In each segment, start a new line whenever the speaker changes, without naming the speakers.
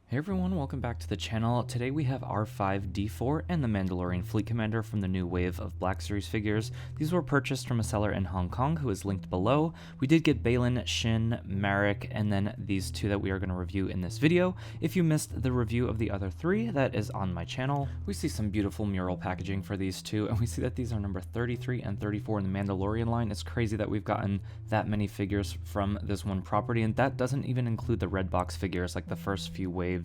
Hey everyone, welcome back to the channel. Today we have R5-D4 and the Mandalorian Fleet Commander from the new wave of Black Series figures. These were purchased from a seller in Hong Kong who is linked below. We did get Balin, Shin, Marek, and then these two that we are going to review in this video. If you missed the review of the other three, that is on my channel. We see some beautiful mural packaging for these two, and we see that these are number 33 and 34 in the Mandalorian line. It's crazy that we've gotten that many figures from this one property, and that doesn't even include the red box figures like the first few waves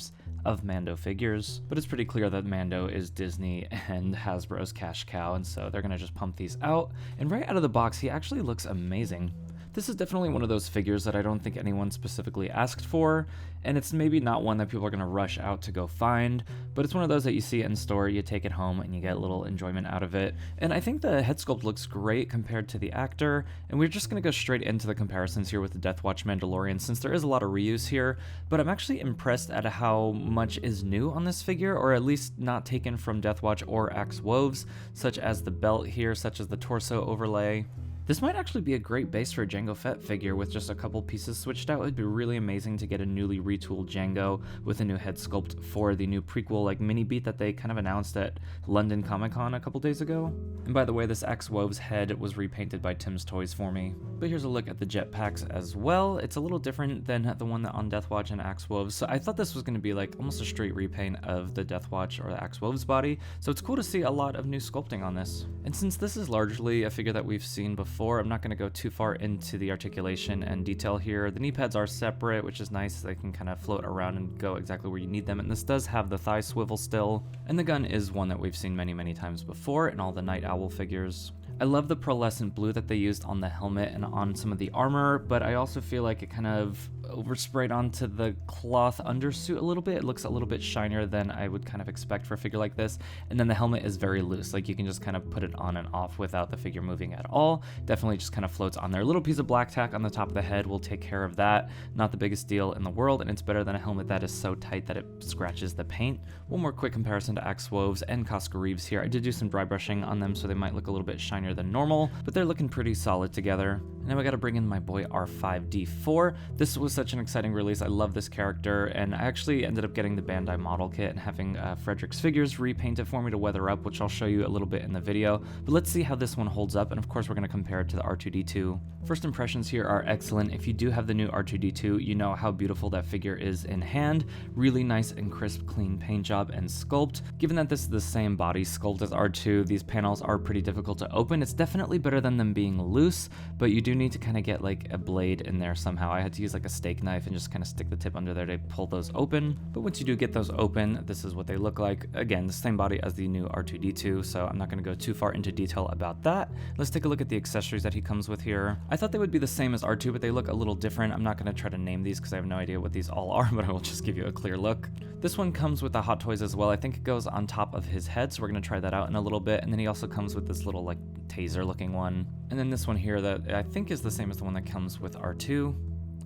of Mando figures, but it's pretty clear that Mando is Disney and Hasbro's cash cow, and so they're gonna just pump these out. And right out of the box, he actually looks amazing. This is definitely one of those figures that I don't think anyone specifically asked for, and it's maybe not one that people are going to rush out to go find, but it's one of those that you see in store, you take it home, and you get a little enjoyment out of it. And I think the head sculpt looks great compared to the actor, and we're just going to go straight into the comparisons here with the Death Watch Mandalorian, since there is a lot of reuse here, but I'm actually impressed at how much is new on this figure, or at least not taken from Death Watch or Axe Woves, such as the belt here, such as the torso overlay. This might actually be a great base for a Jango Fett figure with just a couple pieces switched out. It'd be really amazing to get a newly retooled Jango with a new head sculpt for the new prequel like mini beat that they kind of announced at London Comic Con a couple days ago. And by the way, this Axe Woves head was repainted by Tim's Toys for me. But here's a look at the jetpacks as well. It's a little different than the one that on Death Watch and Axe Woves, so I thought this was going to be like almost a straight repaint of the Death Watch or the Axe Woves body, so it's cool to see a lot of new sculpting on this. And since this is largely a figure that we've seen before, I'm not going to go too far into the articulation and detail here. The knee pads are separate, which is nice. They can kind of float around and go exactly where you need them, and this does have the thigh swivel still. And the gun is one that we've seen many times before in all the Night Owl figures. I love the pearlescent blue that they used on the helmet and on some of the armor, but I also feel like it kind of oversprayed onto the cloth undersuit a little bit. It looks a little bit shinier than I would kind of expect for a figure like this. And then the helmet is very loose, like you can just kind of put it on and off without the figure moving at all. Definitely just kind of floats on there. A little piece of black tack on the top of the head will take care of that. Not the biggest deal in the world, and it's better than a helmet that is so tight that it scratches the paint. One more quick comparison to Axe Woves and Cosca Reeves here. I did do some dry brushing on them, so they might look a little bit shinier than normal, but they're looking pretty solid together. And now I gotta bring in my boy R5-D4. This was such an exciting release. I love this character, and I actually ended up getting the Bandai model kit and having Frederick's Figures repaint it for me to weather up, which I'll show you a little bit in the video. But let's see how this one holds up, and of course we're gonna compare it to the R2-D2. First impressions here are excellent. If you do have the new R2-D2, you know how beautiful that figure is in hand. Really nice and crisp, clean paint job and sculpt. Given that this is the same body sculpt as R2, these panels are pretty difficult to open. It's definitely better than them being loose, but you do need to kind of get like a blade in there somehow. I had to use like a steak knife and just kind of stick the tip under there to pull those open. But once you do get those open, this is what they look like. Again, the same body as the new R2-D2, so I'm not going to go too far into detail about that. Let's take a look at the accessories that he comes with here. I thought they would be the same as R2, but they look a little different. I'm not going to try to name these because I have no idea what these all are, but I will just give you a clear look. This one comes with the Hot Toys as well. I think it goes on top of his head, so we're going to try that out in a little bit. And then he also comes with this little like taser looking one. And then this one here that I think is the same as the one that comes with R2.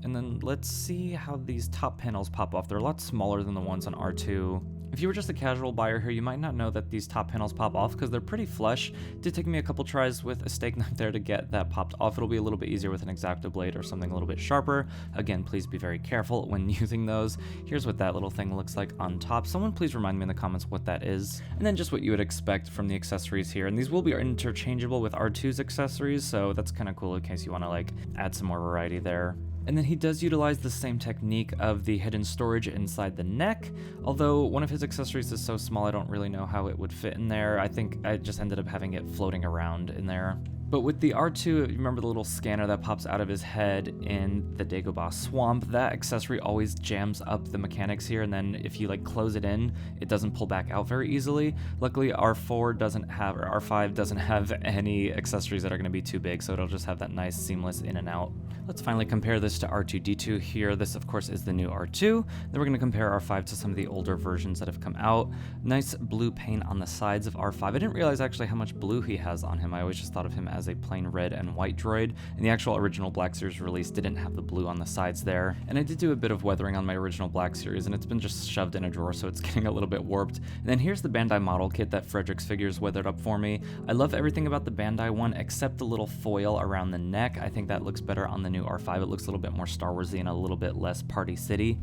And then let's see how these top panels pop off. They're a lot smaller than the ones on R2. If you were just a casual buyer here, you might not know that these top panels pop off because they're pretty flush. It did take me a couple tries with a steak knife there to get that popped off. It'll be a little bit easier with an X-Acto blade or something a little bit sharper. Again, please be very careful when using those. Here's what that little thing looks like on top. Someone please remind me in the comments what that is. And then just what you would expect from the accessories here. And these will be interchangeable with R2's accessories, so that's kind of cool in case you want to like add some more variety there. And then he does utilize the same technique of the hidden storage inside the neck, although one of his accessories is so small I don't really know how it would fit in there. I think I just ended up having it floating around in there. But with the R2, you remember the little scanner that pops out of his head in the Dagobah swamp? That accessory always jams up the mechanics here, and then if you like close it in, it doesn't pull back out very easily. Luckily, R4 doesn't have, or R5 doesn't have any accessories that are going to be too big, so it'll just have that nice seamless in and out. Let's finally compare this to R2-D2 here. This, of course, is the new R2. Then we're going to compare R5 to some of the older versions that have come out. Nice blue paint on the sides of R5. I didn't realize actually how much blue he has on him. I always just thought of him as a plain red and white droid, and the actual original Black Series release didn't have the blue on the sides there. And I did do a bit of weathering on my original Black Series, and it's been just shoved in a drawer, so it's getting a little bit warped. And then here's the Bandai model kit that Frederick's Figures weathered up for me. I love everything about the Bandai one except the little foil around the neck. I think that looks better on the new R5. It looks a little bit more Star Warsy and a little bit less Party City.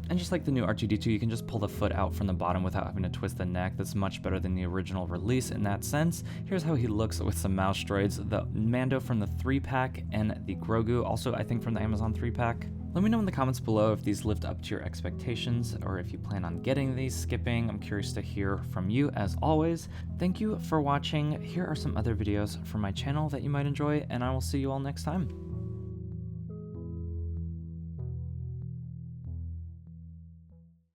And just like the new R2-D2, you can just pull the foot out from the bottom without having to twist the neck. That's much better than the original release in that sense. Here's how he looks with some mouse droids. The Mando from the 3-pack and the Grogu, also I think from the Amazon 3-pack. Let me know in the comments below if these lived up to your expectations or if you plan on getting these, skipping. I'm curious to hear from you as always. Thank you for watching. Here are some other videos from my channel that you might enjoy, and I will see you all next time.